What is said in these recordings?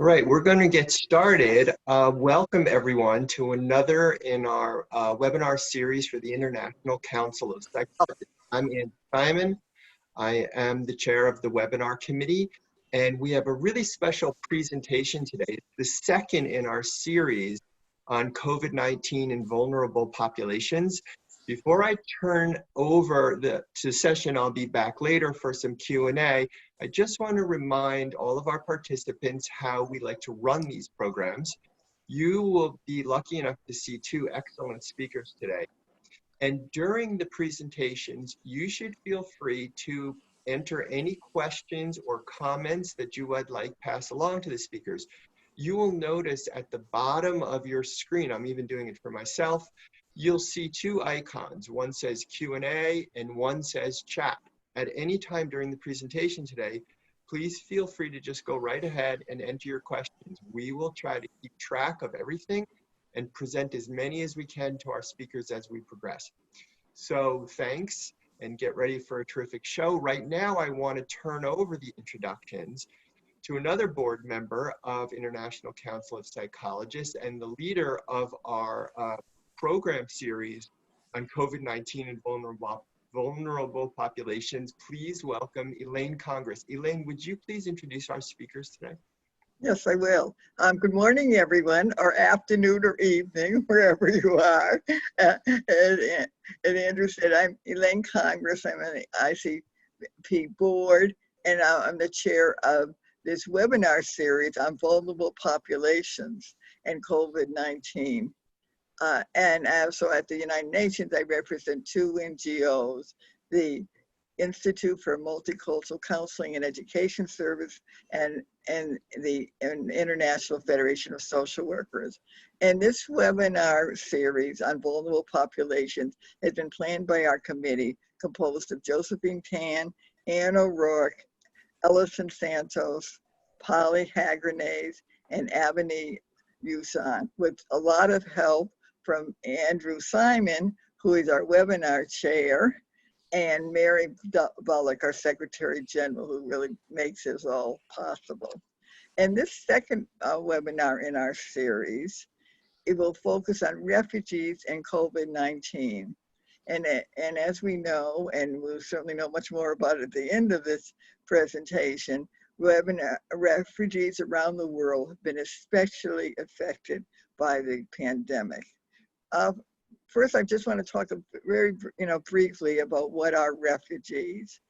All right, we're going to get started. Welcome everyone to another in our webinar series for the International Council of Psychologists. I'm Andy Simon. I am the chair of the webinar committee, and we have a really special presentation today. It's the second in our series on COVID-19 and vulnerable populations. Before I turn over to session, I'll be back later for some Q&A. I just want to remind all of our participants how we like to run these programs. You will be lucky enough to see two excellent speakers today. And during the presentations, you should feel free to enter any questions or comments that you would like pass along to the speakers. You will notice at the bottom of your screen, I'm even doing it for myself, you'll see two icons. One says Q&A and one says chat. At any time during the presentation today, please feel free to just go right ahead and enter your questions. We will try to keep track of everything and present as many as we can to our speakers as we progress. So thanks, and get ready for a terrific show. Right now, I want to turn over the introductions to another board member of International Council of Psychologists and the leader of our program series on COVID-19 and vulnerable populations. Please welcome Elaine Congress. Elaine, would you please introduce our speakers today? Yes, I will. Good morning, everyone, or afternoon or evening, wherever you are. And Andrew said, I'm Elaine Congress. I'm on the ICP board, and I'm the chair of this webinar series on vulnerable populations and COVID-19. And also at the United Nations, I represent two NGOs, the Institute for Multicultural Counseling and Education Service and the International Federation of Social Workers. And this webinar series on vulnerable populations has been planned by our committee, composed of Josephine Tan, Ann O'Rourke, Ellison Santos, Polly Hagernays, and Avani Yusan, with a lot of help from Andrew Simon, who is our webinar chair, and Mary Bullock, our Secretary General, who really makes this all possible. And this second webinar in our series, it will focus on refugees and COVID-19. And as we know, and we'll certainly know much more about it at the end of this presentation, refugees around the world have been especially affected by the pandemic. First, I just want to talk very, briefly about what are refugees.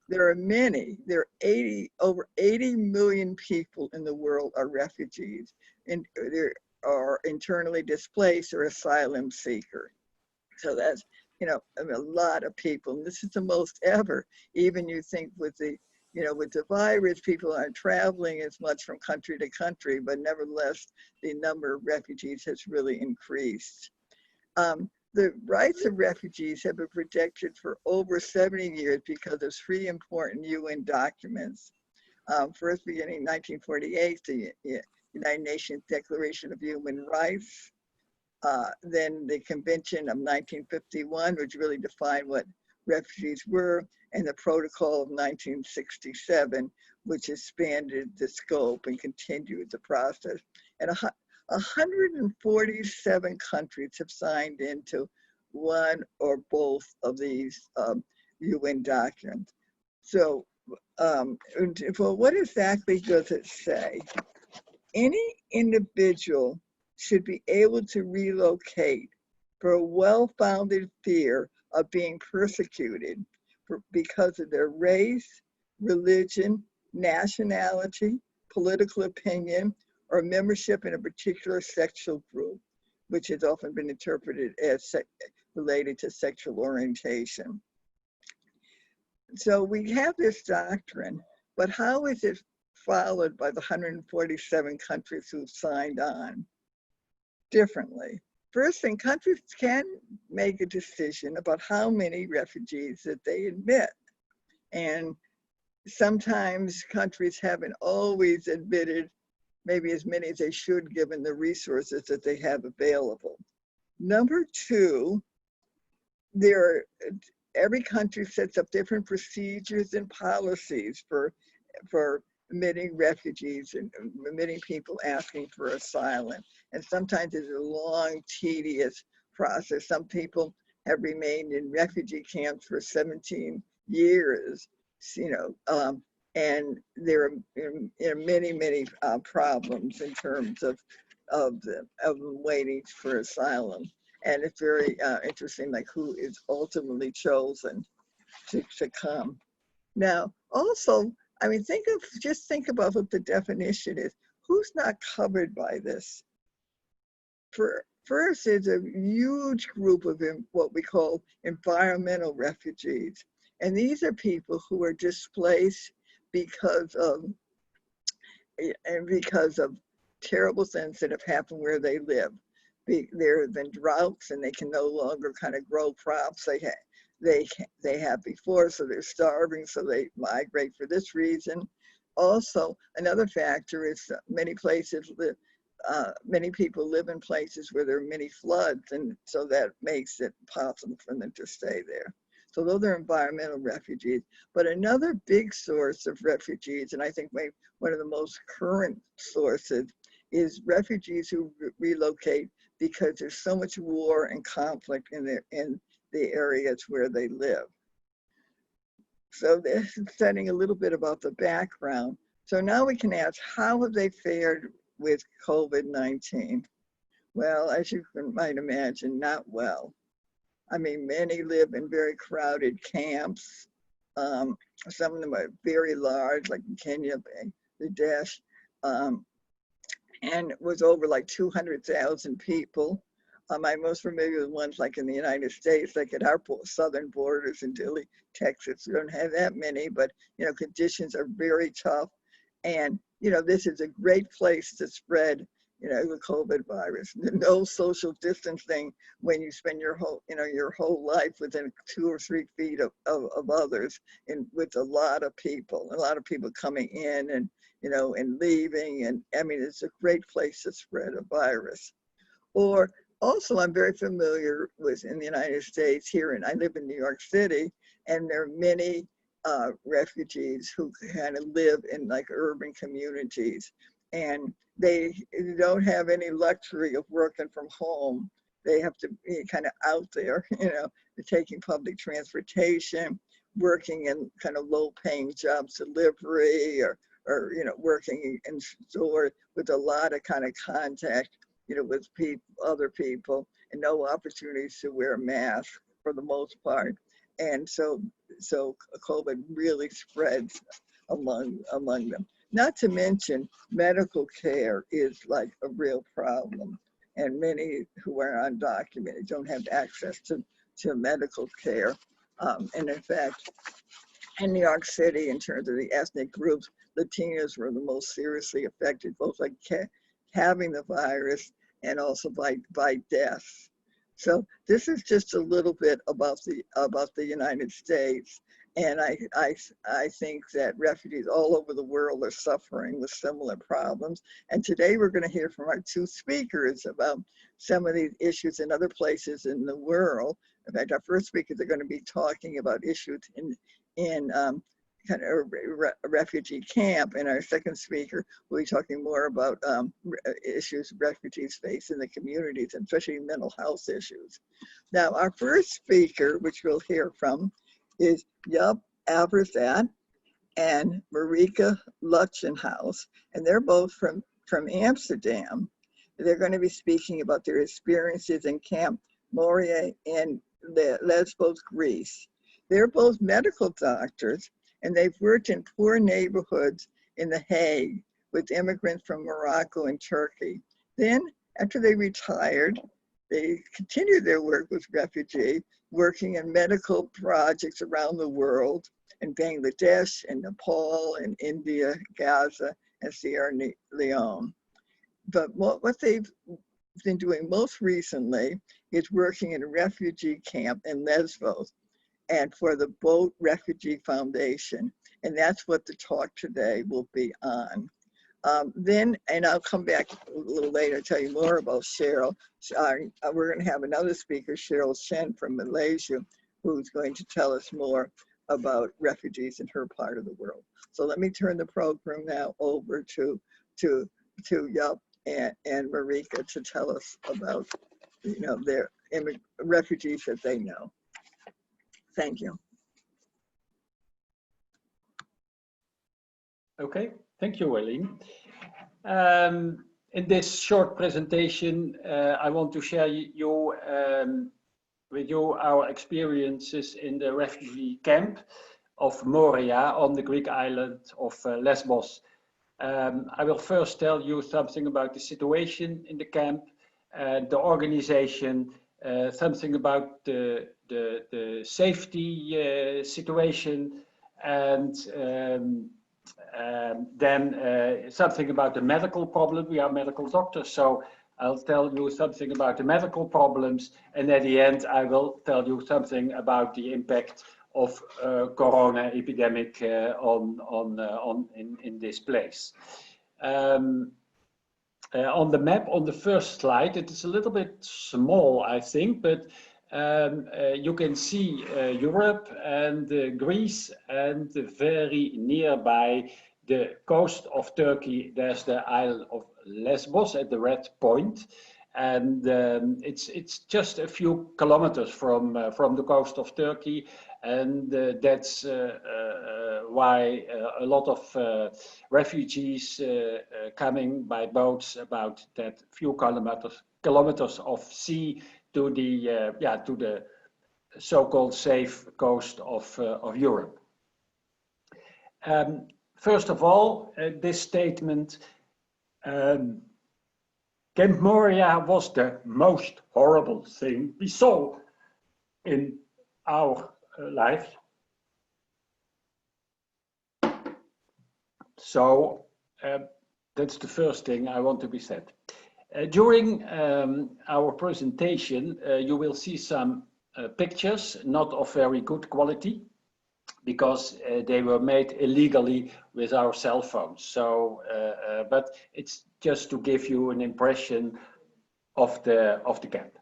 There are many. There are over 80 million people in the world are refugees, and they are internally displaced or asylum seekers. So that's a lot of people. And this is the most ever. Even you think with the virus, people aren't traveling as much from country to country, but nevertheless, the number of refugees has really increased. The rights of refugees have been protected for over 70 years because of three important UN documents. First, beginning in 1948, the United Nations Declaration of Human Rights. Then the Convention of 1951, which really defined what refugees were, and the Protocol of 1967, which expanded the scope and continued the process. And 147 countries have signed into one or both of these UN documents. So, well, what exactly does it say? Any individual should be able to relocate for a well-founded fear of being persecuted because of their race, religion, nationality, political opinion, or membership in a particular sexual group, which has often been interpreted as related to sexual orientation. So we have this doctrine, but how is it followed by the 147 countries who've signed on? Differently. First thing, countries can make a decision about how many refugees that they admit. And sometimes countries haven't always admitted maybe as many as they should given the resources that they have available. Number two, every country sets up different procedures and policies for admitting refugees and admitting people asking for asylum. And sometimes it's a long, tedious process. Some people have remained in refugee camps for 17 years, and there are many problems in terms of them waiting for asylum. And it's very interesting, like who is ultimately chosen to come. Now, also, I mean, just think about what the definition is. Who's not covered by this? First, it's a huge group of what we call environmental refugees. And these are people who are displaced because of terrible things that have happened where they live. There have been droughts, and they can no longer kind of grow crops they have before, so they're starving, so they migrate for this reason. Also, another factor is many people live in places where there are many floods, and so that makes it possible for them to stay there. So those are environmental refugees. But another big source of refugees, and I think maybe one of the most current sources, is refugees who relocate because there's so much war and conflict in the areas where they live. So this is setting a little bit about the background. So now we can ask, how have they fared with COVID-19? Well, as you might imagine, not well. I mean, many live in very crowded camps. Some of them are very large, like in Kenya, Bangladesh, and it was over like 200,000 people. I'm most familiar with ones like in the United States, like at our southern borders in Dilley, Texas. We don't have that many, but conditions are very tough. And this is a great place to spread the COVID virus. No social distancing when you spend your whole life within 2 or 3 feet of others, and with a lot of people coming in and and leaving. And I mean, it's a great place to spread a virus. Or also, I'm very familiar with in the United States I live in New York City, and there are many refugees who kind of live in like urban communities, and they don't have any luxury of working from home. They have to be kind of out there, taking public transportation, working in kind of low-paying jobs, delivery, or working in store with a lot of kind of contact, with other people, and no opportunities to wear a mask for the most part. And so COVID really spreads among them. Not to mention, medical care is like a real problem, and many who are undocumented don't have access to medical care. And in fact, in New York City, in terms of the ethnic groups, Latinos were the most seriously affected, both like having the virus and also by death. So this is just a little bit about the United States, and I think that refugees all over the world are suffering with similar problems. And today we're going to hear from our 2 speakers about some of these issues in other places in the world. In fact, our first speakers are going to be talking about issues in kind of a refugee camp, and our second speaker will be talking more about issues refugees face in the communities, and especially mental health issues. Now, our first speaker, which we'll hear from, is Joep Avezaat and Marijke Luitjenhuis, and they're both from Amsterdam. They're going to be speaking about their experiences in Camp Moria in Lesbos, Greece. They're both medical doctors, and they've worked in poor neighborhoods in The Hague with immigrants from Morocco and Turkey. Then, after they retired, they continued their work with refugees, working in medical projects around the world, in Bangladesh, and Nepal, and India, Gaza, and Sierra Leone. But what they've been doing most recently is working in a refugee camp in Lesbos, and for the Boat Refugee Foundation. And that's what the talk today will be on. And I'll come back a little later and tell you more about Cheryl. We're going to have another speaker, Cheryl from Malaysia, who's going to tell us more about refugees in her part of the world. So let me turn the program now over to Joep and Marijke to tell us about, you know, their refugees that they know. Thank you. Okay, thank you, Elaine. In this short presentation, I want to share with you our experiences in the refugee camp of Moria on the Greek island of Lesbos. I will first tell you something about the situation in the camp, the organization, something about the safety situation, and then something about the medical problem. We are medical doctors, so I'll tell you something about the medical problems, and at the end I will tell you something about the impact of corona epidemic in this place. On the map on the first slide, it is a little bit small, I think, but you can see Europe and Greece, and very nearby the coast of Turkey, there's the island of Lesbos at the red point, and it's just a few kilometers from the coast of Turkey, and that's why a lot of refugees coming by boats about that few kilometers of sea to the so-called safe coast of Europe. First of all, this statement, Camp Moria was the most horrible thing we saw in our life. So that's the first thing I want to be said. During our presentation, you will see some pictures, not of very good quality, because they were made illegally with our cell phones. So, but it's just to give you an impression of the camp.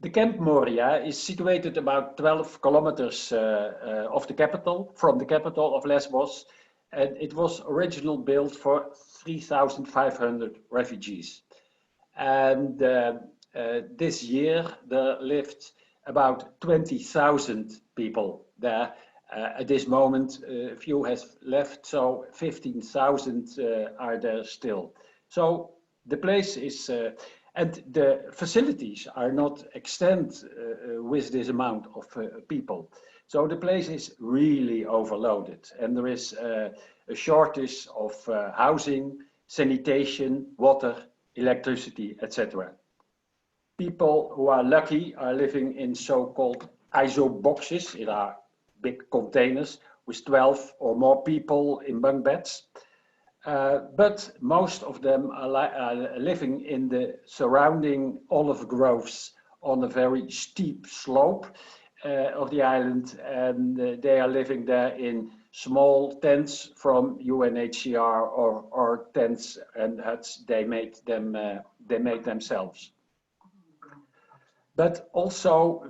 The Camp Moria is situated about 12 kilometers from the capital of Lesbos, and it was originally built for 3,500 refugees. And this year there lived about 20,000 people there. At this moment, few has left, so 15,000 are there still. So the place is, and the facilities are not extended with this amount of people. So the place is really overloaded, and there is a shortage of housing, sanitation, water, electricity, etc. People who are lucky are living in so-called ISO boxes. It are big containers with 12 or more people in bunk beds. But most of them are living in the surrounding olive groves on a very steep slope of the island, and they are living there in small tents from UNHCR or tents and huts they made themselves. But also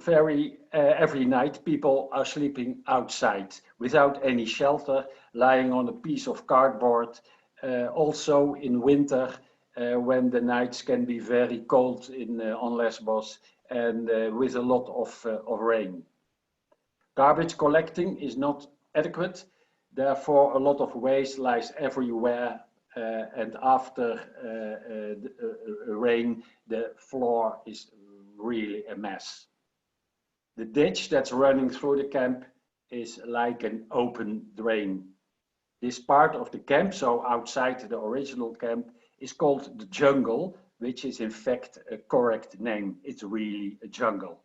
every night people are sleeping outside without any shelter, lying on a piece of cardboard. Also in winter, when the nights can be very cold on Lesbos, and with a lot of rain. Garbage collecting is not adequate, therefore a lot of waste lies everywhere, and after rain the floor is really a mess. The ditch that's running through the camp is like an open drain. This part of the camp, so outside the original camp, is called the jungle, which is in fact a correct name. It's really a jungle.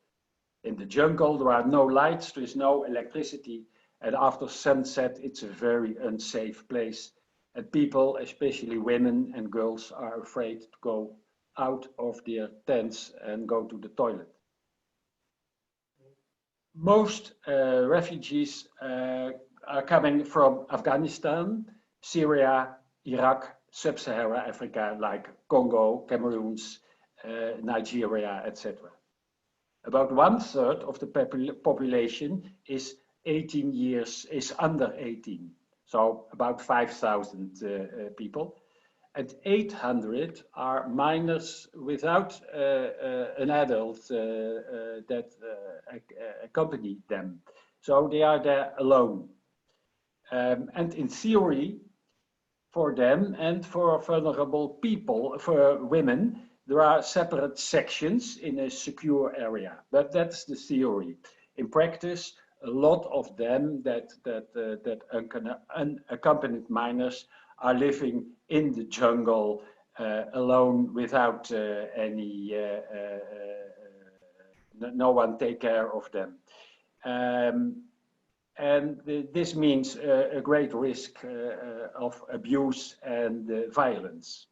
In the jungle there are no lights, there is no electricity, and after sunset it's a very unsafe place. And people, especially women and girls, are afraid to go out of their tents and go to the toilet. Most refugees are coming from Afghanistan, Syria, Iraq, Sub-Saharan Africa, like Congo, Cameroon, Nigeria, etc. About 1/3 of the population is 18 years is under 18. So about 5,000 people. And 800 are minors without an adult that accompany them. So they are there alone. And in theory, for them and for vulnerable people, for women, there are separate sections in a secure area. But that's the theory. In practice, a lot of them that unaccompanied minors are living in the jungle alone without no one take care of them. And this means a great risk of abuse and violence.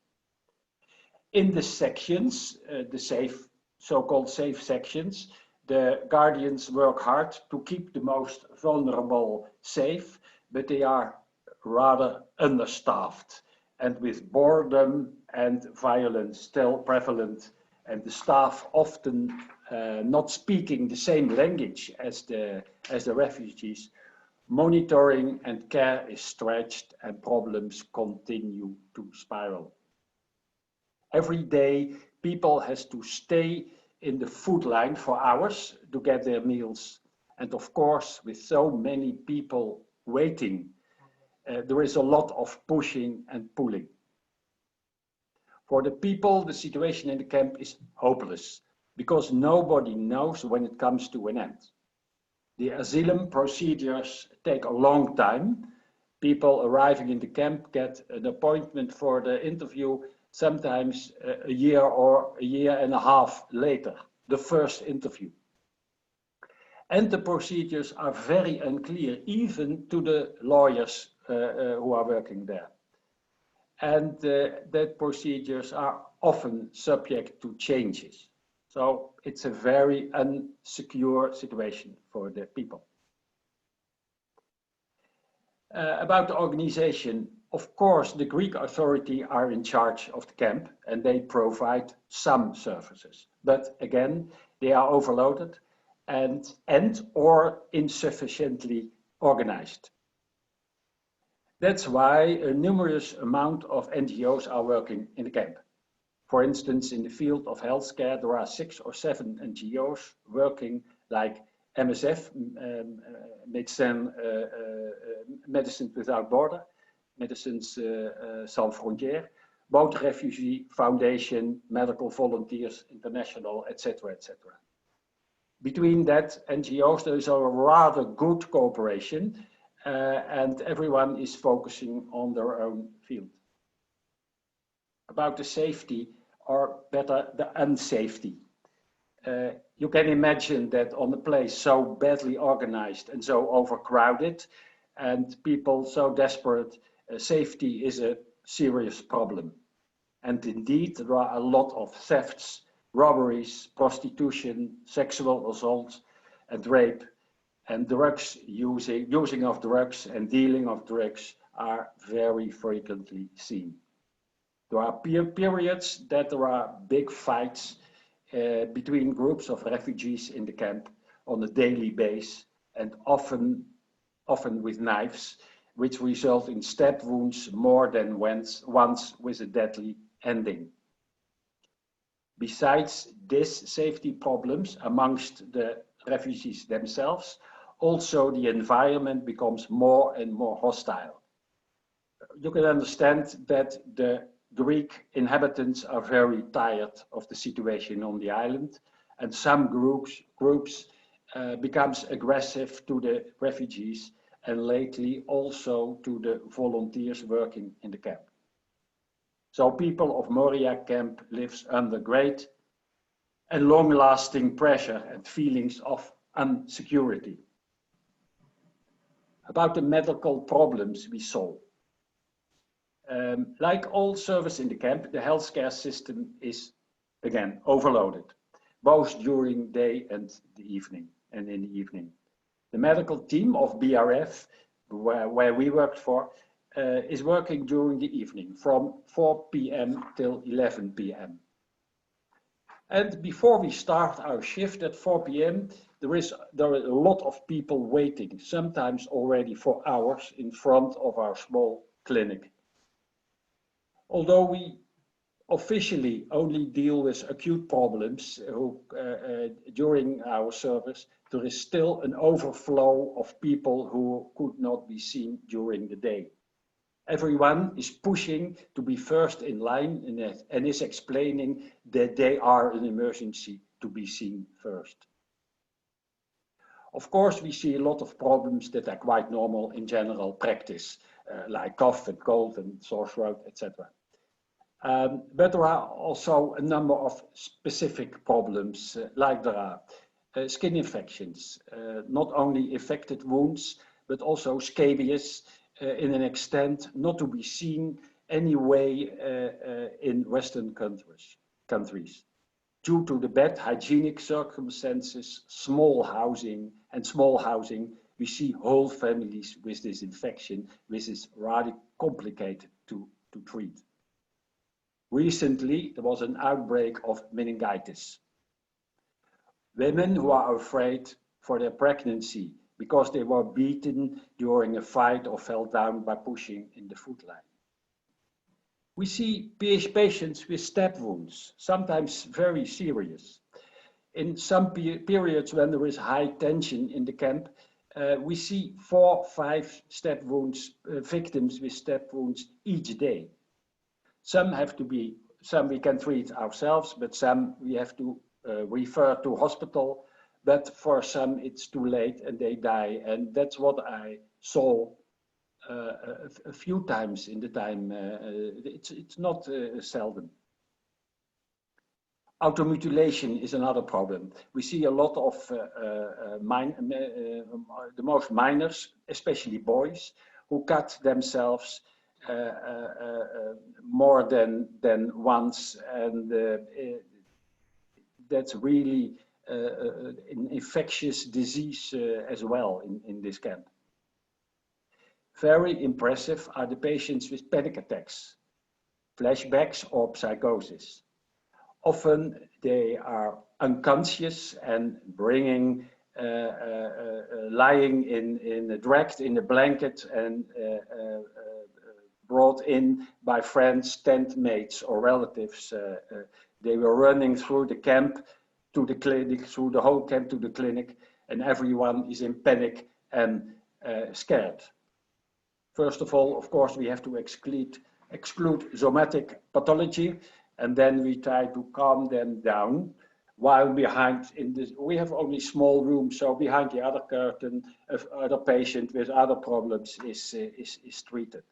In the sections, the so-called safe sections, the guardians work hard to keep the most vulnerable safe, but they are rather understaffed and with boredom and violence still prevalent, and the staff often not speaking the same language as the refugees. Monitoring and care is stretched and problems continue to spiral. Every day, people has to stay in the food line for hours to get their meals. And of course, with so many people waiting, there is a lot of pushing and pulling. For the people, the situation in the camp is hopeless because nobody knows when it comes to an end. The asylum procedures take a long time. People arriving in the camp get an appointment for the interview sometimes a year or a year and a half later, the first interview. And the procedures are very unclear, even to the lawyers who are working there. And that procedures are often subject to changes. So it's a very unsecure situation for the people. About the organization, of course, the Greek authorities are in charge of the camp and they provide some services. But again, they are overloaded and or insufficiently organized. That's why a numerous amount of NGOs are working in the camp. For instance, in the field of healthcare, there are 6 or 7 NGOs working, like MSF, Medicines Without Borders, Médecins Sans Frontières, both Refugee Foundation, Medical Volunteers International, etc., etc. Between that NGOs, there is a rather good cooperation, and everyone is focusing on their own field. About the safety, or better, the unsafety. You can imagine that on a place so badly organized and so overcrowded, and people so desperate, safety is a serious problem. And indeed, there are a lot of thefts, robberies, prostitution, sexual assault, and rape, and drugs using of drugs and dealing of drugs are very frequently seen. There are periods that there are big fights between groups of refugees in the camp on a daily basis, and often with knives, which result in stab wounds more than once with a deadly ending. Besides these safety problems amongst the refugees themselves, also the environment becomes more and more hostile. You can understand that the Greek inhabitants are very tired of the situation on the island, and some groups becomes aggressive to the refugees and lately also to the volunteers working in the camp. So people of Moria camp lives under great and long-lasting pressure and feelings of insecurity. About the medical problems we saw. Like all service in the camp, the healthcare system is again overloaded, both during day and the evening and in the evening. The medical team of BRF, where we worked for, is working during the evening from 4 p.m. till 11 p.m. And before we start our shift at 4 p.m., there are a lot of people waiting, sometimes already for hours in front of our small clinic. Although we officially only deal with acute problems during our service, there is still an overflow of people who could not be seen during the day. Everyone is pushing to be first in line and is explaining that they are an emergency to be seen first. Of course, we see a lot of problems that are quite normal in general practice, like cough and cold and sore throat, etc. But there are also a number of specific problems, like there are skin infections, not only infected wounds, but also scabies in an extent not to be seen anyway in Western countries. Due to the bad hygienic circumstances, small housing, we see whole families with this infection, which is rather complicated to treat. Recently, there was an outbreak of meningitis. Women who are afraid for their pregnancy because they were beaten during a fight or fell down by pushing in the foot line. We see patients with stab wounds, sometimes very serious. In some periods when there is high tension in the camp, we see 4 or 5 stab wounds, victims with stab wounds each day. Some we can treat ourselves, but some we have to refer to hospital. But for some it's too late and they die. And that's what I saw a few times in the time. It's not seldom. Automutilation is another problem. We see a lot of the most minors, especially boys, who cut themselves more than once, and that's really an infectious disease as well in this camp. Very impressive are the patients with panic attacks, flashbacks or psychosis. Often they are unconscious and bringing, lying dragged in a blanket and brought in by friends, tent mates or relatives. They were running through the camp to the clinic, through the whole camp to the clinic, and everyone is in panic and scared. First of all, of course, we have to exclude somatic pathology, and then we try to calm them down. While behind we have only small rooms, so behind the other curtain, other patient with other problems is treated.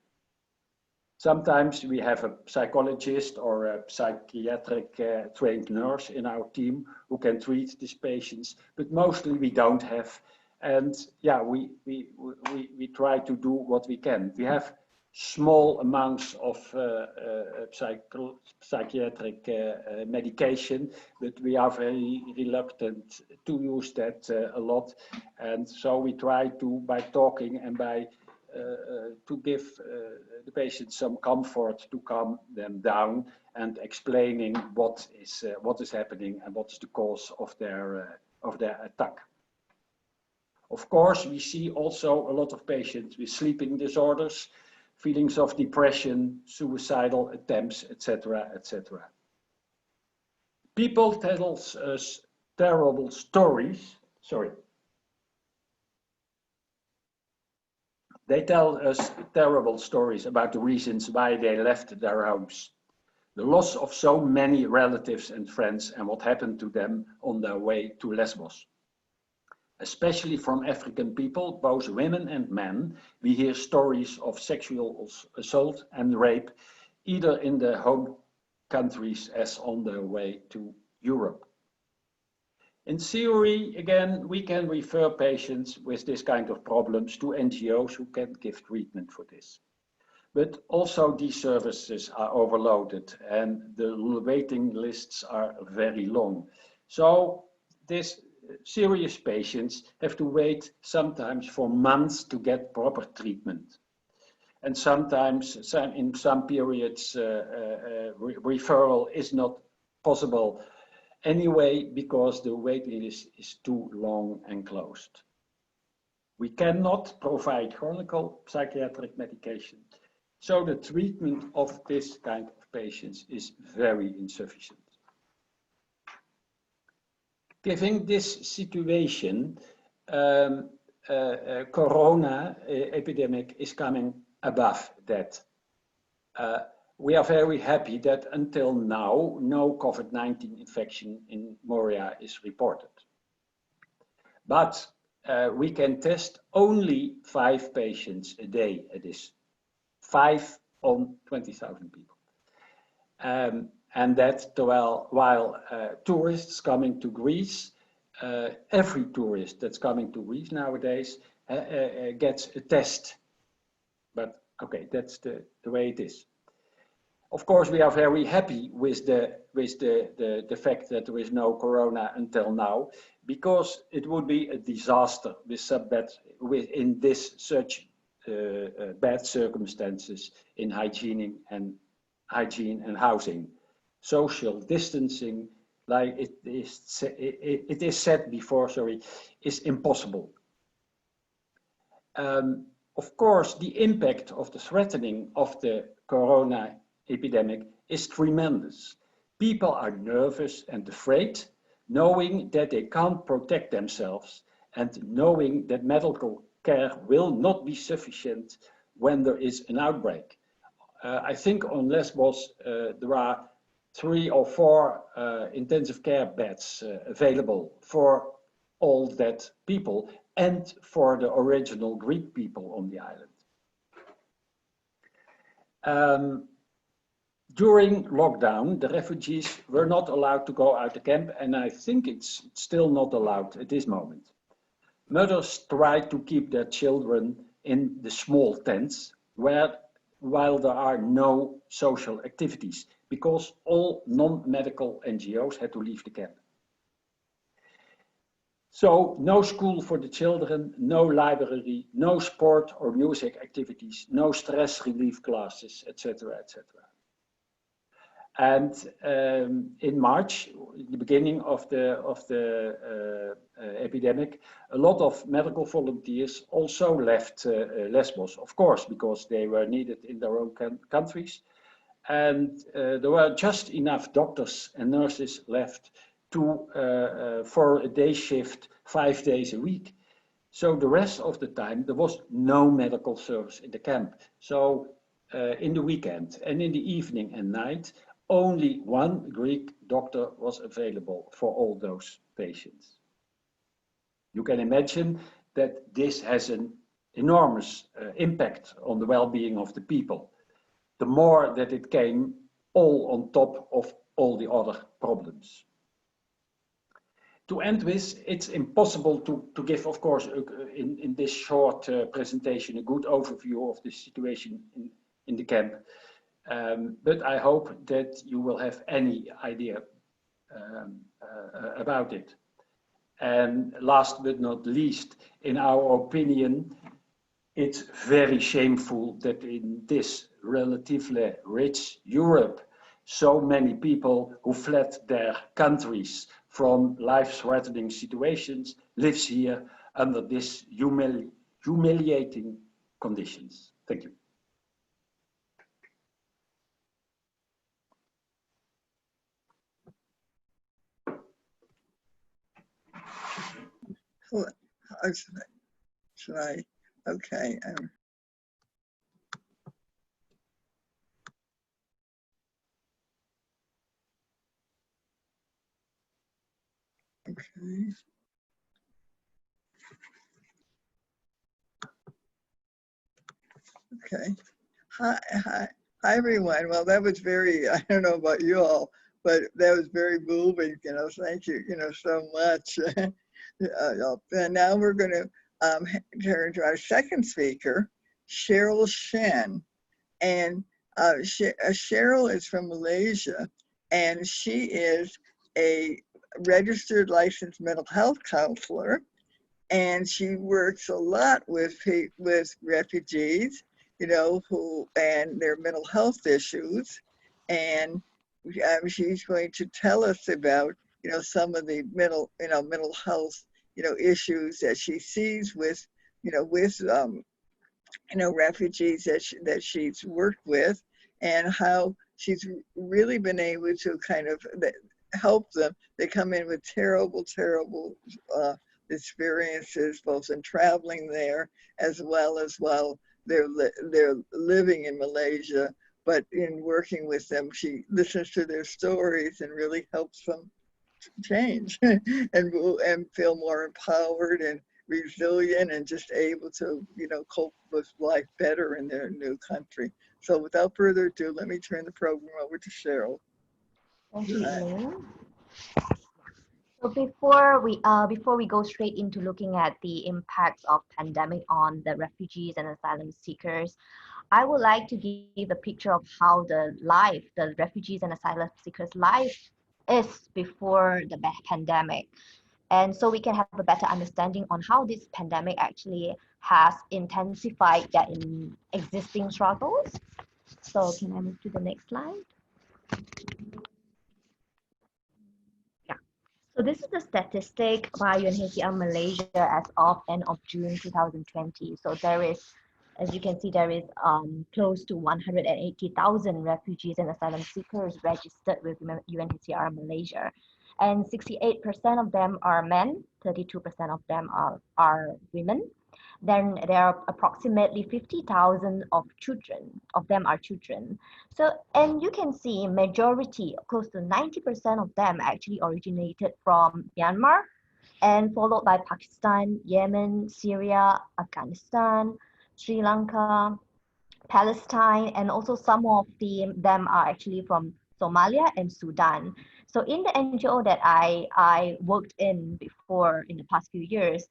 Sometimes we have a psychologist or a psychiatric trained nurse in our team who can treat these patients, but mostly we don't have. And yeah, we try to do what we can. We have small amounts of psychiatric medication, but we are very reluctant to use that a lot. And so we try to, by talking and by to give the patients some comfort, to calm them down and explaining what is happening and what is the cause of their attack. Of course, we see also a lot of patients with sleeping disorders, feelings of depression, suicidal attempts, etc., etc. People tell us terrible stories. They tell us terrible stories about the reasons why they left their homes. The loss of so many relatives and friends and what happened to them on their way to Lesbos. Especially from African people, both women and men, we hear stories of sexual assault and rape, either in their home countries as on their way to Europe. In theory, again, we can refer patients with this kind of problems to NGOs who can give treatment for this. But also these services are overloaded and the waiting lists are very long. So these serious patients have to wait sometimes for months to get proper treatment. And sometimes, in some periods, referral is not possible anyway because the waiting list is too long and closed. We cannot provide chronic psychiatric medication, so the treatment of this kind of patients is very insufficient. Given this situation, corona epidemic is coming above that. We are very happy that until now, no COVID-19 infection in Moria is reported. But we can test only 5 patients a day at this, 5 on 20,000 people. And that while tourists coming to Greece, every tourist that's coming to Greece nowadays gets a test. But okay, that's the way it is. Of course, we are very happy with the fact that there is no corona until now, because it would be a disaster in such bad circumstances in hygiene and housing. Social distancing, like it is said before, sorry, is impossible. Of course, the impact of the threatening of the corona epidemic is tremendous. People are nervous and afraid, knowing that they can't protect themselves and knowing that medical care will not be sufficient when there is an outbreak. I think on Lesbos there are 3 or 4 intensive care beds available for all that people and for the original Greek people on the island. During lockdown, the refugees were not allowed to go out the camp, and I think it's still not allowed at this moment. Mothers tried to keep their children in the small tents while there are no social activities, because all non-medical NGOs had to leave the camp. So no school for the children, no library, no sport or music activities, no stress relief classes, etc., etc. And in March, the beginning of the epidemic, a lot of medical volunteers also left Lesbos, of course, because they were needed in their own countries. And there were just enough doctors and nurses left for a day shift 5 days a week. So the rest of the time, there was no medical service in the camp. So in the weekend and in the evening and night, only 1 Greek doctor was available for all those patients. You can imagine that this has an enormous impact on the well-being of the people. The more that it came all on top of all the other problems. To end with, it's impossible to give, of course, in this short presentation, a good overview of the situation in the camp. But I hope that you will have any idea about it. And last but not least, in our opinion, it's very shameful that in this relatively rich Europe, so many people who fled their countries from life-threatening situations lives here under these humiliating conditions. Thank you. Should I? Okay. Okay. Okay. Hi, everyone. Well, that was very, I don't know about you all, but that was very moving, thank you, so much. And now we're going to turn to our second speaker, Cheryl Shen. And Cheryl is from Malaysia, and she is a registered licensed mental health counselor, and she works a lot with refugees, who and their mental health issues, and she's going to tell us about some of the mental health, issues that she sees with, with refugees that she's worked with, and how she's really been able to kind of help them. They come in with terrible, terrible experiences, both in traveling there as well they're living in Malaysia. But in working with them, she listens to their stories and really helps them change and feel more empowered and resilient and just able to, cope with life better in their new country. So without further ado, let me turn the program over to Cheryl. Thank you, Elaine. So before we go straight into looking at the impacts of pandemic on the refugees and asylum seekers, I would like to give a picture of how the refugees and asylum seekers' life is before the pandemic. And so we can have a better understanding on how this pandemic actually has intensified their existing struggles. So can I move to the next slide? Yeah. So this is the statistic by UNHCR Malaysia as of end of June 2020. So there is, as you can see, there is close to 180,000 refugees and asylum seekers registered with UNHCR Malaysia. And 68% of them are men, 32% of them are women. Then there are approximately 50,000 of them are children. So, and you can see majority, close to 90% of them actually originated from Myanmar, and followed by Pakistan, Yemen, Syria, Afghanistan, Sri Lanka, Palestine, and also some of them are actually from Somalia and Sudan. So in the NGO that I worked in before in the past few years,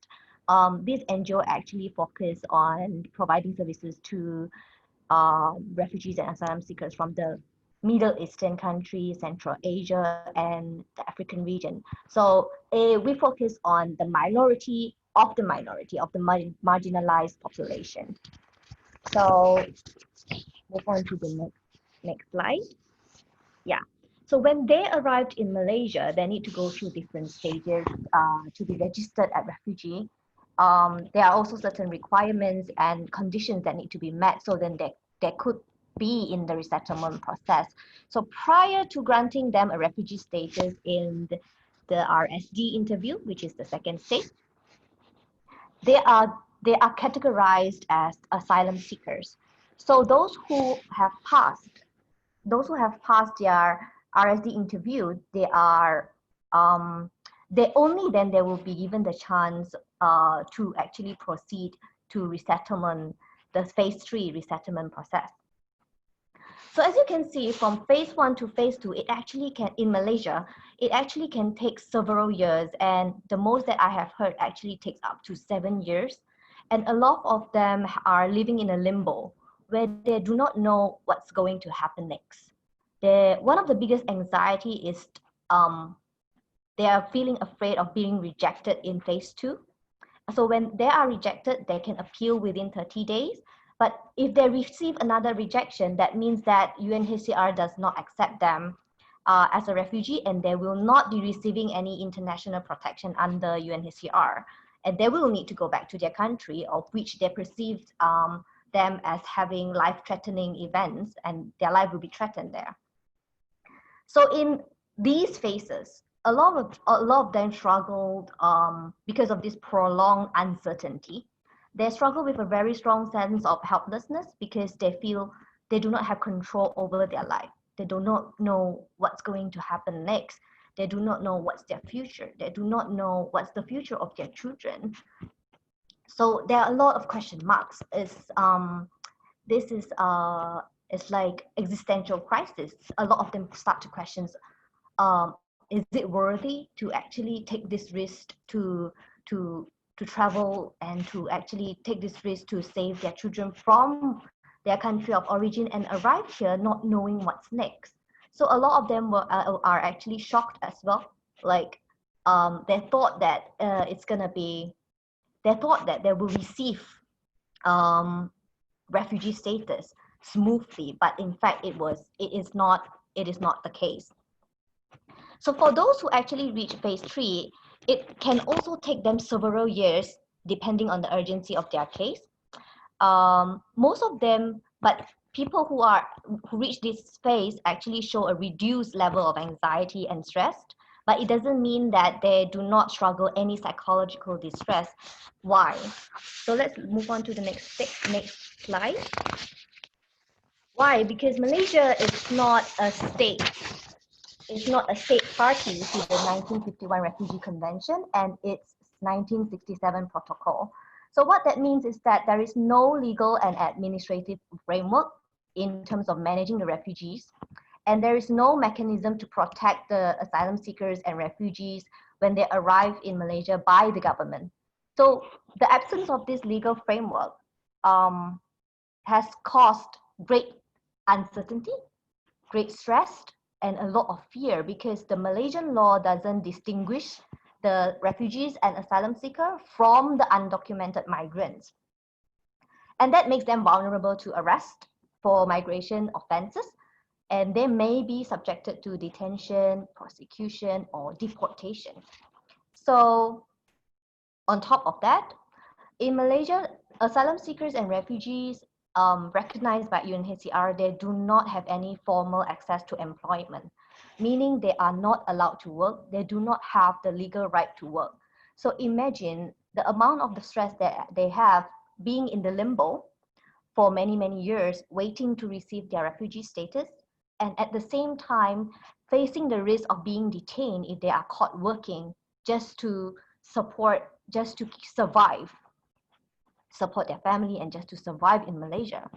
this NGO actually focused on providing services to refugees and asylum seekers from the Middle Eastern countries, Central Asia, and the African region. So we focus on the minority of the marginalized population. So move on to the next slide. Yeah. So when they arrived in Malaysia, they need to go through different stages to be registered as refugee. There are also certain requirements and conditions that need to be met, so then they could be in the resettlement process. So prior to granting them a refugee status in the RSD interview, which is the second stage, they are categorized as asylum seekers. So those who have passed their RSD interview, they only then they will be given the chance to actually proceed to resettlement, the phase 3 resettlement process. So as you can see, from phase 1 to phase 2, in Malaysia, it actually can take several years, and the most that I have heard actually takes up to 7 years. And a lot of them are living in a limbo where they do not know what's going to happen next. One of the biggest anxiety is they are feeling afraid of being rejected in phase 2. So when they are rejected, they can appeal within 30 days. But if they receive another rejection, that means that UNHCR does not accept them as a refugee, and they will not be receiving any international protection under UNHCR. And they will need to go back to their country, of which they perceived them as having life-threatening events, and their life will be threatened there. So in these phases, a lot of them struggled because of this prolonged uncertainty. They struggle with a very strong sense of helplessness because they feel they do not have control over their life. They do not know what's going to happen next. They do not know what's their future. They do not know what's the future of their children. So there are a lot of question marks. This is it's like existential crisis. A lot of them start to question, is it worthy to actually take this risk to travel and to actually take this risk to save their children from their country of origin and arrive here not knowing what's next? So a lot of them are actually shocked as well. Like they thought that they will receive refugee status smoothly, but in fact it is not the case. So for those who actually reach phase 3, it can also take them several years depending on the urgency of their case. Most of them, but people who reach this phase actually show a reduced level of anxiety and stress, but it doesn't mean that they do not struggle any psychological distress. Why? So let's move on to the next slide. Why? Because Malaysia is not a state. It's not a state party to the 1951 Refugee Convention and its 1967 protocol. So what that means is that there is no legal and administrative framework in terms of managing the refugees, and there is no mechanism to protect the asylum seekers and refugees when they arrive in Malaysia by the government. So the absence of this legal framework has caused great uncertainty, great stress, and a lot of fear, because the Malaysian law doesn't distinguish the refugees and asylum seeker from the undocumented migrants. And that makes them vulnerable to arrest for migration offenses, and they may be subjected to detention, prosecution, or deportation. So on top of that, in Malaysia, asylum seekers and refugees recognized by UNHCR, they do not have any formal access to employment, meaning they are not allowed to work. They do not have the legal right to work. So imagine the amount of the stress that they have being in the limbo for many, many years, waiting to receive their refugee status, and at the same time, facing the risk of being detained if they are caught working just to support their family and just to survive in Malaysia.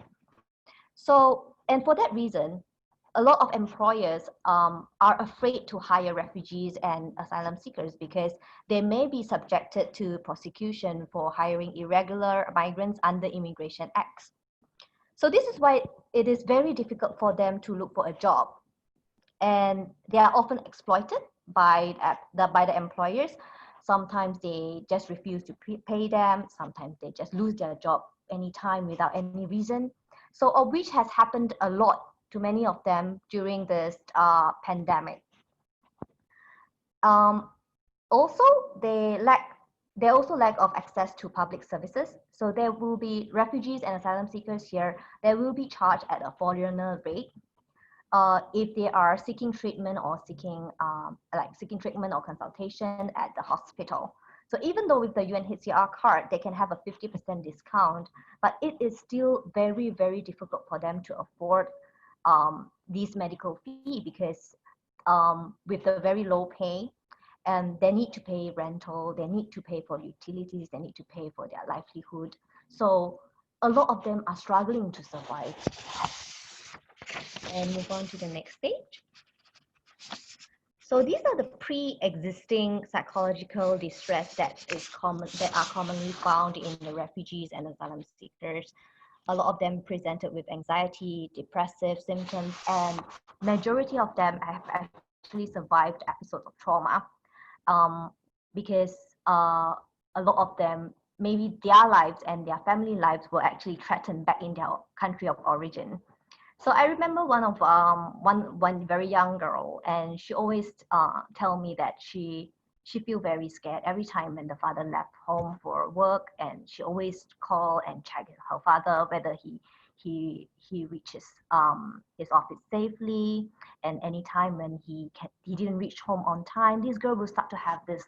So, and for that reason, a lot of employers are afraid to hire refugees and asylum seekers because they may be subjected to prosecution for hiring irregular migrants under Immigration Acts. So this is why it is very difficult for them to look for a job. And they are often exploited by the employers. Sometimes they just refuse to pay them. Sometimes they just lose their job anytime without any reason. So, of which has happened a lot to many of them during this pandemic. Also, they also lack of access to public services. So there will be refugees and asylum seekers here. They will be charged at a foreigner rate if they are seeking treatment or seeking treatment or consultation at the hospital. So even though with the UNHCR card, they can have a 50% discount, but it is still very, very difficult for them to afford these medical fee because with the very low pay, and they need to pay rental, they need to pay for utilities, they need to pay for their livelihood. So a lot of them are struggling to survive. And move on to the next stage. So these are the pre-existing psychological distress that are commonly found in the refugees and asylum seekers. A lot of them presented with anxiety, depressive symptoms, and majority of them have actually survived episodes of trauma because a lot of them, maybe their lives and their family lives were actually threatened back in their country of origin. So I remember one very young girl, and she always tell me that she feel very scared every time when the father left home for work, and she always call and check her father whether he reaches his office safely, and anytime when he didn't reach home on time, this girl will start to have this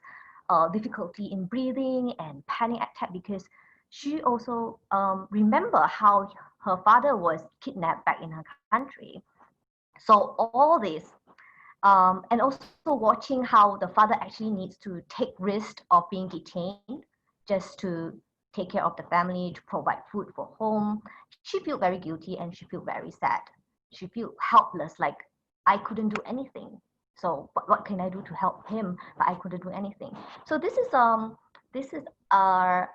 difficulty in breathing and panic attack because she also remember how her father was kidnapped back in her country. So all this, and also watching how the father actually needs to take risk of being detained just to take care of the family, to provide food for home. She felt very guilty and she felt very sad. She felt helpless, like I couldn't do anything. So what can I do to help him? But I couldn't do anything. So this is our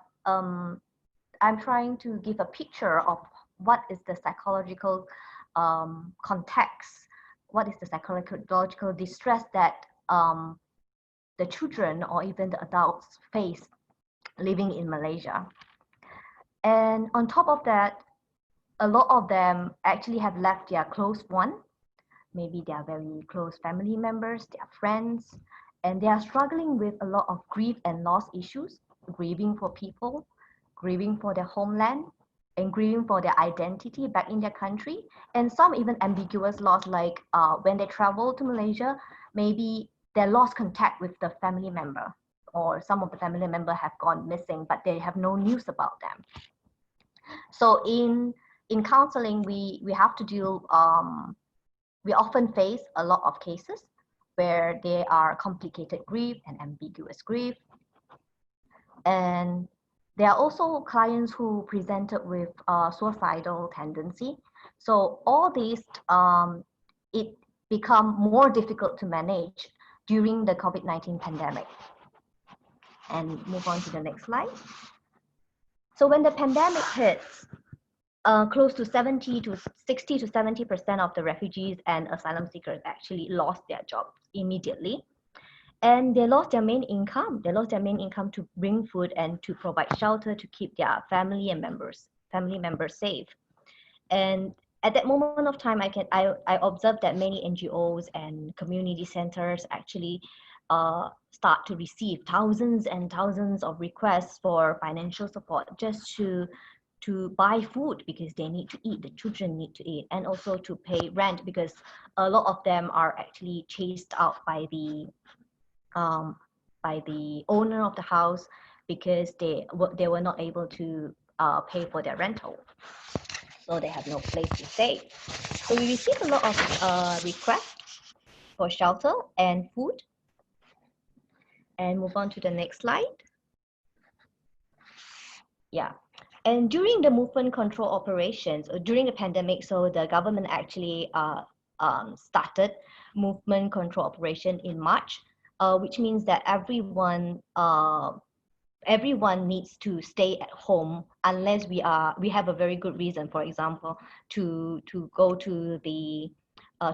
I'm trying to give a picture of what is the psychological context, what is the psychological distress that the children or even the adults face living in Malaysia. And on top of that, a lot of them actually have left their close one maybe they are very close family members, they are friends, and they are struggling with a lot of grief and loss issues, grieving for people, grieving for their homeland, and grieving for their identity back in their country, and some even ambiguous loss, like when they travel to Malaysia, maybe they lost contact with the family member, or some of the family member have gone missing, but they have no news about them. So in counseling, we have to deal, we often face a lot of cases where there are complicated grief and ambiguous grief. And there are also clients who presented with suicidal tendency. So all these, it become more difficult to manage during the COVID-19 pandemic. And move on to the next slide. So when the pandemic hits, close to 60 to 70% of the refugees and asylum seekers actually lost their jobs immediately. And they lost their main income. They lost their main income to bring food and to provide shelter to keep their family members safe. And at that moment of time, I observed that many NGOs and community centers actually start to receive thousands and thousands of requests for financial support just to buy food, because they need to eat, the children need to eat, and also to pay rent, because a lot of them are actually chased out by the owner of the house, because they were not able to pay for their rental, so they have no place to stay. So we received a lot of requests for shelter and food. And move on to the next slide. Yeah. And during the movement control operations, or during the pandemic, so the government actually started movement control operation in March, which means that everyone needs to stay at home unless we have a very good reason, for example, to go to the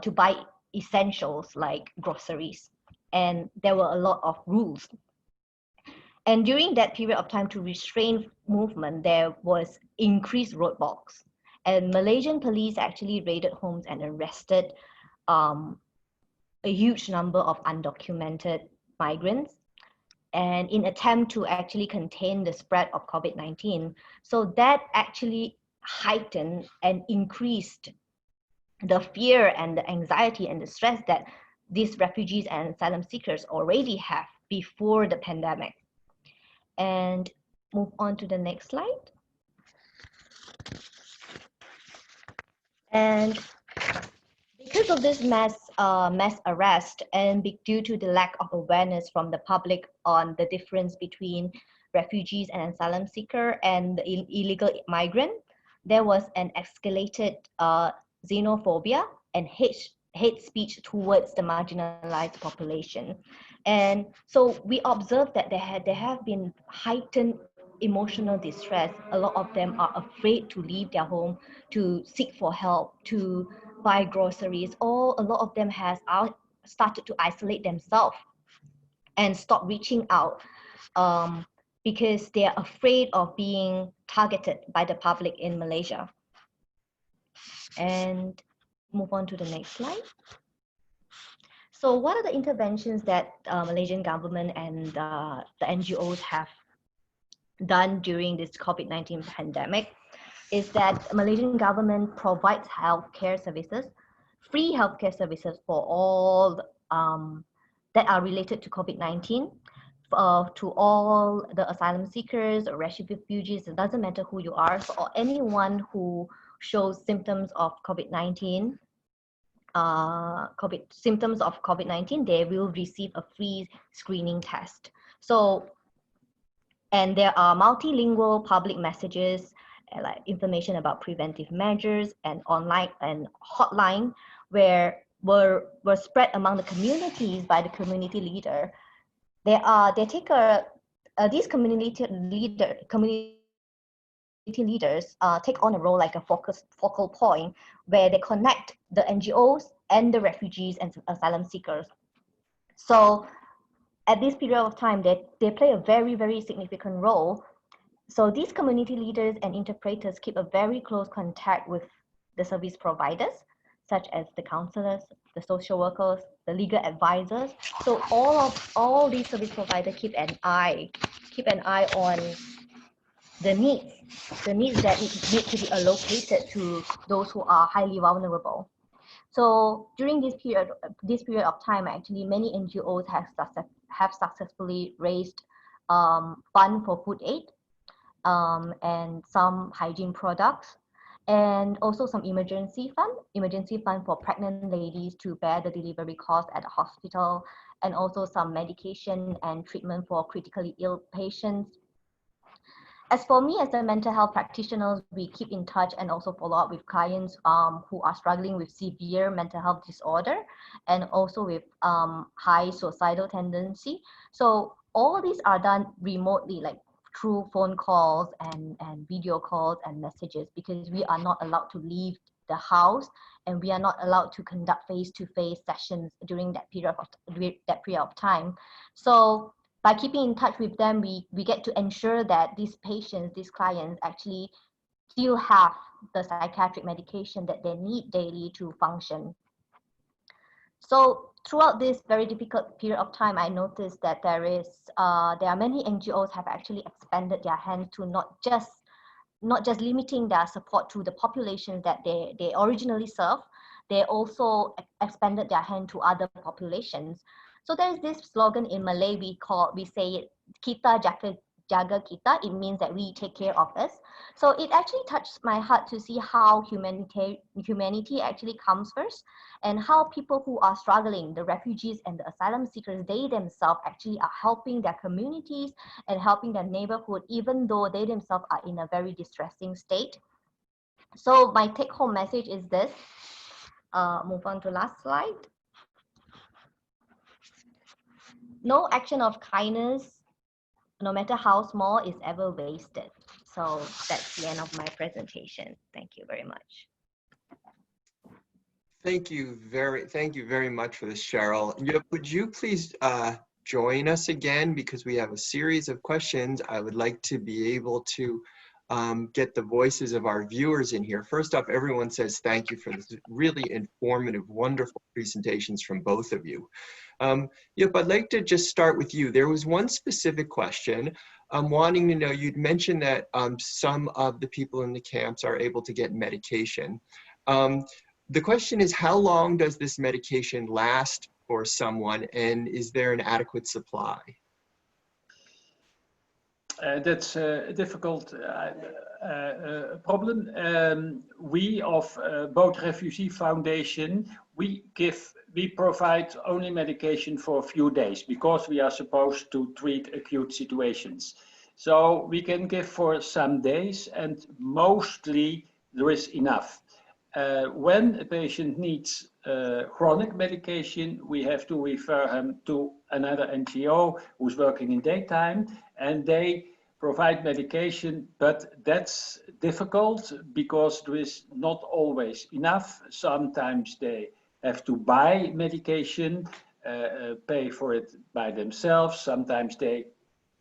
to buy essentials like groceries. And there were a lot of rules. And during that period of time, to restrain movement, there was increased roadblocks. And Malaysian police actually raided homes and arrested a huge number of undocumented migrants, and in attempt to actually contain the spread of COVID-19. So that actually heightened and increased the fear and the anxiety and the stress that these refugees and asylum seekers already have before the pandemic. And move on to the next slide. And because of this mass arrest, and due to the lack of awareness from the public on the difference between refugees and asylum seeker and the illegal migrant, there was an escalated xenophobia and hate speech towards the marginalized population. And so we observed that there have been heightened emotional distress. A lot of them are afraid to leave their home, to seek for help, to buy groceries. A lot of them has started to isolate themselves and stop reaching out, because they are afraid of being targeted by the public in Malaysia. And move on to the next slide. So what are the interventions that Malaysian government and the NGOs have done during this COVID-19 pandemic? Is that Malaysian government provides healthcare services, free healthcare services for all that are related to COVID-19, to all the asylum seekers or refugees. It doesn't matter who you are, so, or anyone who shows symptoms of COVID-19, symptoms of COVID-19, they will receive a free screening test. So, and there are multilingual public messages, like information about preventive measures, and online and hotline were spread among the communities by the community leader. These community leaders take on a role like a focal point, where they connect the NGOs and the refugees and asylum seekers. So at this period of time, they play a very, very significant role. So these community leaders and interpreters keep a very close contact with the service providers, such as the counselors, the social workers, the legal advisors. So all these service providers keep an eye on the needs that need to be allocated to those who are highly vulnerable. So during this period of time, actually, many NGOs have successfully raised fund for food aid, and some hygiene products, and also some emergency fund for pregnant ladies to bear the delivery cost at the hospital, and also some medication and treatment for critically ill patients. As for me, as a mental health practitioner, we keep in touch and also follow up with clients who are struggling with severe mental health disorder and also with high suicidal tendency. So all these are done remotely, like through phone calls and video calls and messages, because we are not allowed to leave the house and we are not allowed to conduct face-to-face sessions during that period of time. So by keeping in touch with them, we get to ensure that these patients, these clients actually still have the psychiatric medication that they need daily to function. So throughout this very difficult period of time, I noticed that there are many NGOs have actually expanded their hands to not just limiting their support to the populations that they originally serve. They also expanded their hand to other populations. So there's this slogan in Malay we say it, kita jaga kita. It means that we take care of us. So it actually touched my heart to see how humanity actually comes first, and how people who are struggling, the refugees and the asylum seekers, they themselves actually are helping their communities and helping their neighborhood, even though they themselves are in a very distressing state. So my take-home message is this. Move on to last slide. No action of kindness, no matter how small, is ever wasted. So that's the end of my presentation. Thank you very much. Thank you very much for this, Cheryl. Would you please join us again, because we have a series of questions. I would like to be able to get the voices of our viewers in here. First off, everyone says thank you for this really informative, wonderful presentations from both of you. Yep, I'd like to just start with you. There was one specific question. I'm wanting to know, you'd mentioned that some of the people in the camps are able to get medication. The question is, how long does this medication last for someone, and is there an adequate supply? That's a difficult problem. We of Both Refugee Foundation, we provide only medication for a few days because we are supposed to treat acute situations. So we can give for some days, and mostly there is enough. When a patient needs chronic medication, we have to refer him to another NGO who's working in daytime, and they provide medication, but that's difficult because there is not always enough. Sometimes they have to buy medication, pay for it by themselves. Sometimes they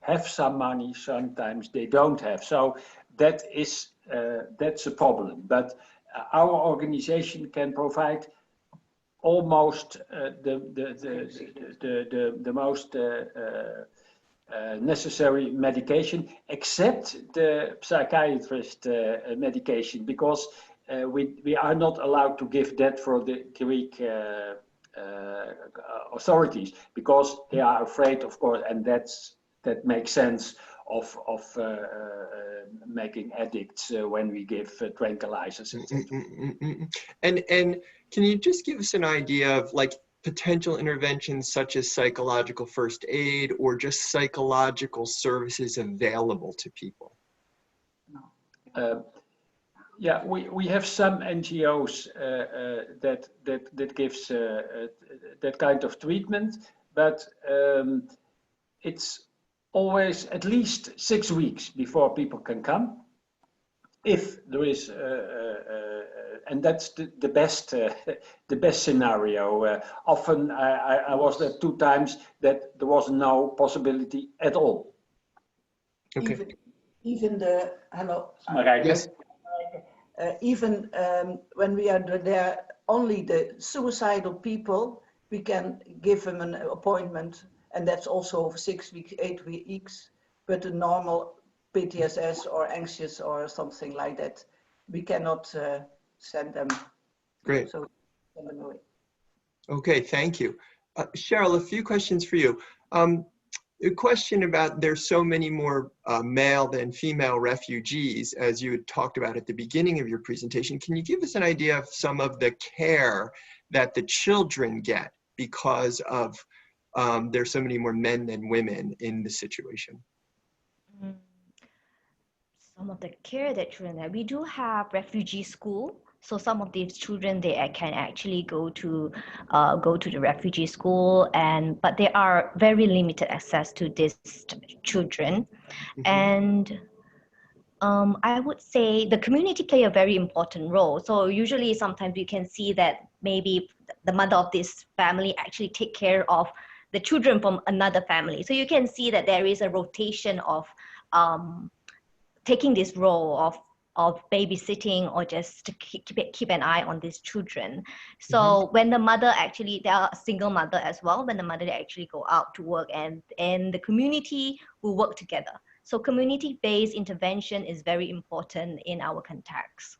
have some money, sometimes they don't have. So that's a problem. But our organization can provide almost the most necessary medication, except the psychiatrist medication, because we are not allowed to give that for the Greek authorities, because they are afraid, of course, and that makes sense, of making addicts when we give tranquilizers, etc. And can you just give us an idea of like potential interventions such as psychological first aid or just psychological services available to people? Yeah, we have some NGOs that gives that kind of treatment, but it's always at least 6 weeks before people can come. If there is, and that's the best scenario. Often I was there 2 times that there was no possibility at all. Okay. Even hello. Marijke? Yes. Even when we are there only the suicidal people, we can give them an appointment, and that's also over 6 weeks, 8 weeks. But the normal PTSS or anxious or something like that, we cannot send them. Great. So send them away. Okay, thank you. Cheryl, a few questions for you. A question about there's so many more male than female refugees, as you had talked about at the beginning of your presentation. Can you give us an idea of some of the care that the children get because of there's so many more men than women in the situation? Some of the care that children have, we do have refugee school. So some of these children, they can actually go to the refugee school, but there are very limited access to these children. And I would say the community play a very important role. So usually sometimes you can see that maybe the mother of this family actually take care of the children from another family. So you can see that there is a rotation of taking this role of babysitting or just to keep an eye on these children. So when the mother actually, they are a single mother as well, when the mother actually go out to work and the community will work together. So community-based intervention is very important in our context.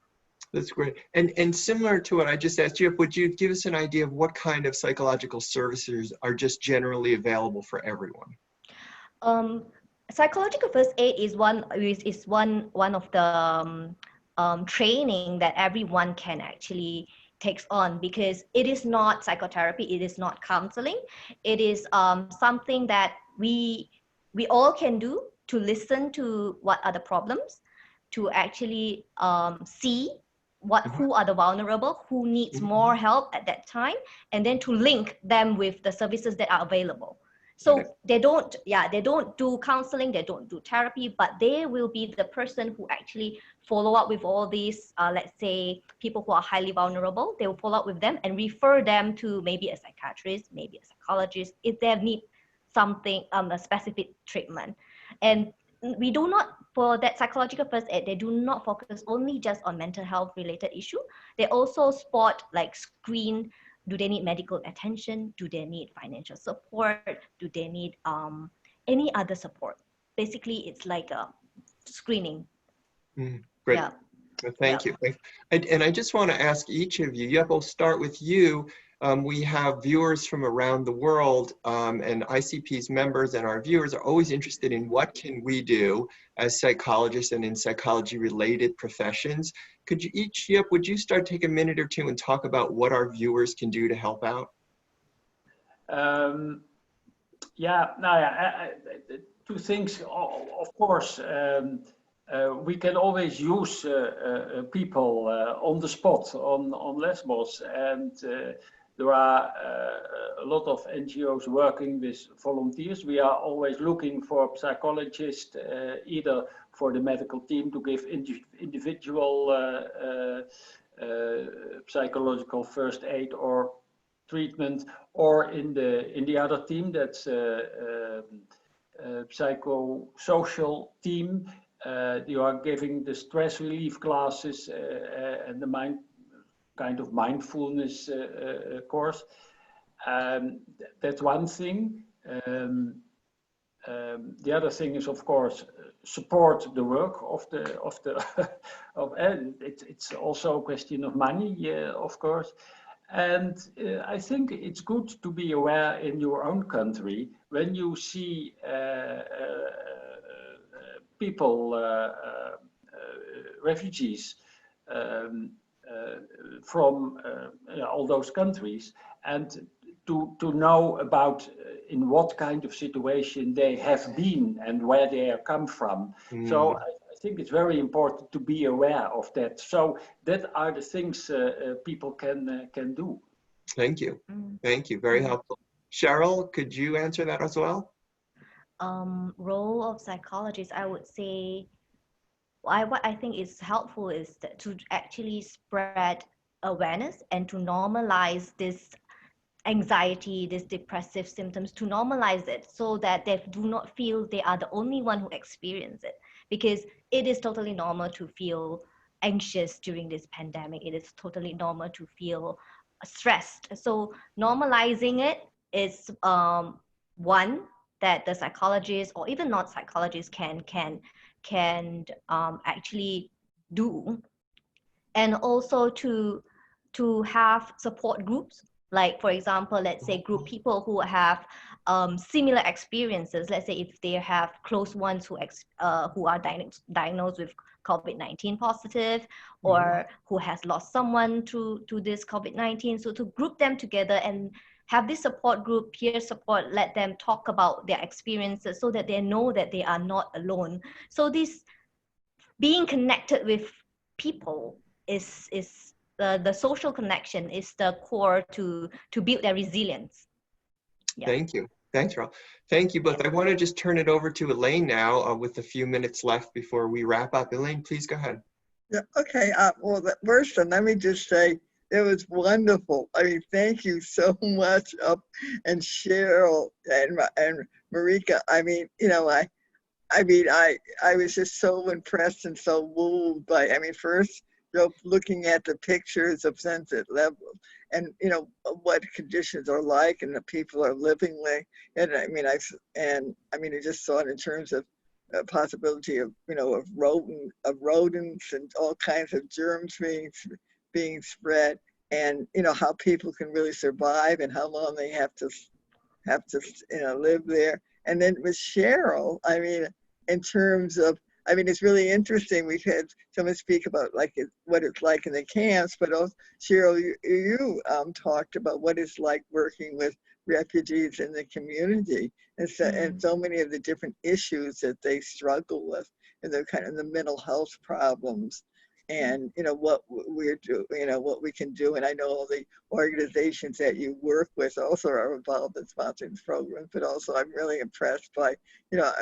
That's great. And similar to what I just asked you, would you give us an idea of what kind of psychological services are just generally available for everyone? Psychological first aid is one of the training that everyone can actually takes on, because it is not psychotherapy, it is not counseling, it is something that we all can do to listen to what are the problems, to actually see who are the vulnerable, who needs more help at that time, and then to link them with the services that are available. So they don't do counseling, they don't do therapy, but they will be the person who actually follow up with all these, let's say, people who are highly vulnerable. They will follow up with them and refer them to maybe a psychiatrist, maybe a psychologist, if they need something, a specific treatment. And we do not, for that psychological first aid, they do not focus only just on mental health related issue. They also screen, do they need medical attention? Do they need financial support? Do they need any other support? Basically, it's like a screening. Great. Yeah. Thank you. And I just want to ask each of you, Joep, we'll start with you. We have viewers from around the world, and ICP's members and our viewers are always interested in what can we do as psychologists and in psychology-related professions. Could you each, Joep, would you start, take a minute or two and talk about what our viewers can do to help out? Two things. Of course, we can always use people on the spot on Lesbos, and there are a lot of NGOs working with volunteers. We are always looking for psychologists, either for the medical team to give individual psychological first aid or treatment, or in the other team, that's psychosocial team. You are giving the stress relief classes and the kind of mindfulness course. That's one thing. The other thing is, of course, support the work it's also a question of money, of course. And I think it's good to be aware in your own country when you see people, refugees from all those countries, and to know about in what kind of situation they have been and where they have come from. So I think it's very important to be aware of that. So that are the things people can do. Thank you. Thank you. Very helpful. Cheryl, could you answer that as well? Role of psychologists, I would say, what I think is helpful is to actually spread awareness and to normalize this anxiety, these depressive symptoms, to normalize it so that they do not feel they are the only one who experience it, because it is totally normal to feel anxious during this pandemic. It is totally normal to feel stressed. So normalizing it is one that the psychologists or even not psychologists can actually do, and also to have support groups. Like, for example, let's say group people who have similar experiences. Let's say if they have close ones who are diagnosed with COVID-19 positive, or who has lost someone to this COVID-19. So to group them together and have this support group, peer support, let them talk about their experiences so that they know that they are not alone. So this being connected with people is the social connection is the core to build their resilience. Yeah. Thank you. Thanks, Cheryl. Thank you both. I want to just turn it over to Elaine now with a few minutes left before we wrap up. Elaine, please go ahead. Yeah, okay. Well, first, let me just say it was wonderful. I mean, thank you so much, and Cheryl and Marijke. I mean, you know, I was just so impressed and so moved by, I mean, first, you know, looking at the pictures of Sunset Level and, you know, what conditions are like and the people are living with. And I mean, I just saw it in terms of possibility of, you know, of rodents and all kinds of germs being spread, and, you know, how people can really survive and how long they have to, you know, live there. And then with Cheryl, I mean, in terms of, I mean, it's really interesting. We've had someone speak about like what it's like in the camps, but also, Cheryl, you talked about what it's like working with refugees in the community, and so many of the different issues that they struggle with, and the kind of the mental health problems, and, you know, what we're doing, you know, what we can do. And I know all the organizations that you work with also are involved in sponsoring this program, but also I'm really impressed by, you know,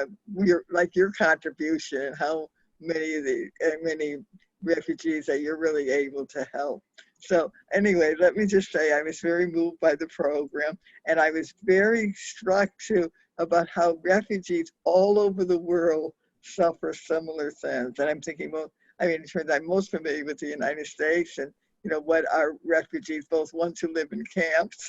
your contribution and how many refugees that you're really able to help. So anyway, let me just say I was very moved by the program, and I was very struck too about how refugees all over the world suffer similar things. And I'm thinking, well, I mean, it turns out I'm most familiar with the United States, and, you know, what our refugees, both ones who live in camps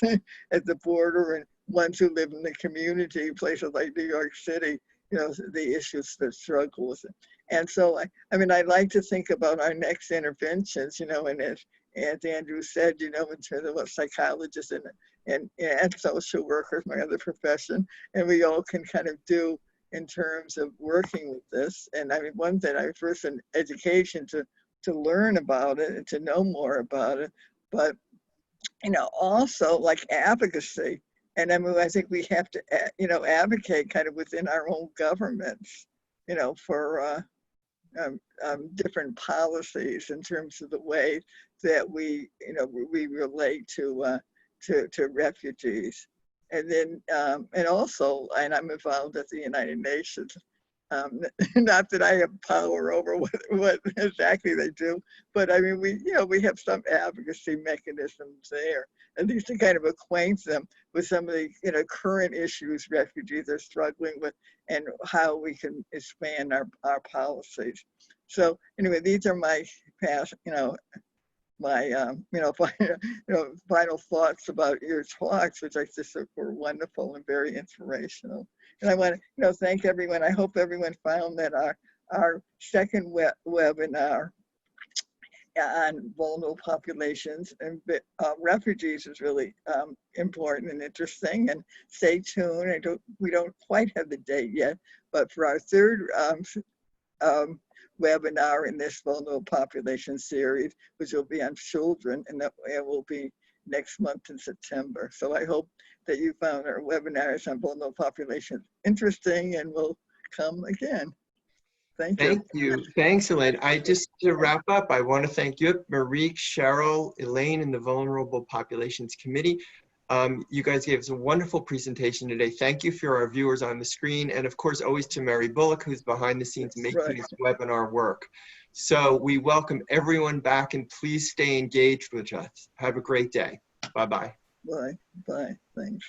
at the border and ones who live in the community, places like New York City, you know, the issues that struggle with it. And so, I mean, I like to think about our next interventions, you know, and as Andrew said, you know, in terms of what psychologists and social workers, my other profession, and we all can kind of do in terms of working with this. And I mean, one thing, I first in education to learn about it and to know more about it, but, you know, also like advocacy. And I mean, I think we have to, you know, advocate kind of within our own governments, you know, for different policies in terms of the way that we, you know, we relate to refugees. And then, and also, and I'm involved at the United Nations. Not that I have power over what exactly they do, but I mean, we, you know, we have some advocacy mechanisms there, at least to kind of acquaint them with some of the, you know, current issues refugees are struggling with and how we can expand our policies. So anyway, these are my past, you know, my final thoughts about your talks, which I just were wonderful and very inspirational. And I want to, you know, thank everyone. I hope everyone found that our second webinar on vulnerable populations and refugees is really important and interesting. And stay tuned. We don't quite have the date yet, but for our third webinar in this vulnerable population series, which will be on children, and that will be next month in September. So I hope that you found our webinars on vulnerable populations interesting and will come again. Thank you. Thank you. Thanks, Elaine. To wrap up, I want to thank you, Marijke, Cheryl, Elaine, and the Vulnerable Populations Committee. You guys gave us a wonderful presentation today. Thank you for our viewers on the screen, and of course, always to Mary Bullock, who's behind the scenes making this webinar work. So we welcome everyone back, and please stay engaged with us. Have a great day. Bye-bye. Bye. Bye. Thanks.